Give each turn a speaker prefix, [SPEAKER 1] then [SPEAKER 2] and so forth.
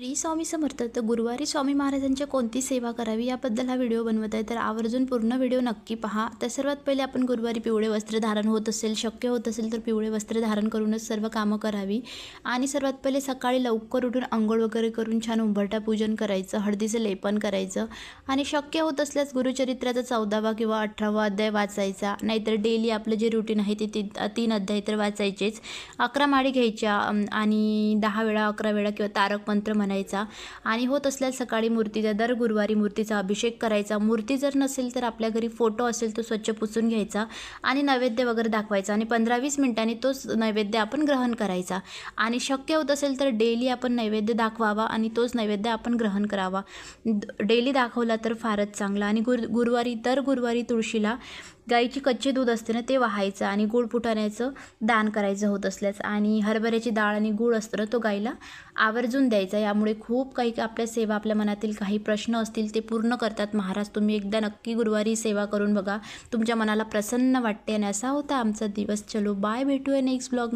[SPEAKER 1] श्री स्वामी समर्थ. तर गुरुवारी स्वामी महाराजांच्या कोणती सेवा करावी याबद्दल हा व्हिडिओ बनवत आहे. तर आवर्जून पूर्ण व्हिडिओ नक्की पहा. तर सर्वात पहिले आपण गुरुवारी पिवळे वस्त्र धारण होत असेल, शक्य होत असेल तर पिवळे वस्त्र धारण करूनच सर्व कामं करावी. आणि सर्वात पहिले सकाळी लवकर उठून अंघोळ वगैरे करून छान उंबरठा पूजन करायचं, हळदीचं लेपन करायचं आणि शक्य होत असल्यास गुरुचरित्राचा 14वा किंवा 18वा अध्याय वाचायचा. नाहीतर डेली आपलं जे रुटीन आहे ते 3 अध्याय तर वाचायचेच. 11 माळी घ्यायच्या आणि 10 वेळा 11 वेळा किंवा तारक मंत्र म्हणायचा. आणि होत असल्यास सकाळी मूर्तीचा दर गुरुवारी मूर्तीचा अभिषेक करायचा. मूर्ती जर नसेल तर आपल्या घरी फोटो असेल तो स्वच्छ पुसून घ्यायचा आणि नैवेद्य वगैरे दाखवायचा आणि 15-20 मिनिटांनी तोच नैवेद्य आपण ग्रहण करायचा. आणि शक्य होत असेल तर डेली आपण नैवेद्य दाखवावा आणि तोच नैवेद्य आपण ग्रहण करावा. डेली दाखवला तर फारच चांगला. आणि गुरुवारी तुळशीला गाईची कच्चे दूध असते ना ते वाहायचं आणि गूळ फुटाण्याचं दान करायचं होत असल्यास. आणि हरभऱ्याची डाळ आणि गूळ असतं ना तो गाईला आवर्जून द्यायचा. यामुळे खूप काही आपल्या सेवा, आपल्या मनातील काही प्रश्न असतील ते पूर्ण करतात महाराज. तुम्ही एकदा नक्की गुरुवारी सेवा करून बघा, तुमच्या मनाला प्रसन्न वाटते. आणि असा होता आमचा दिवस. चलो बाय, भेटूया नेक्स्ट ब्लॉग.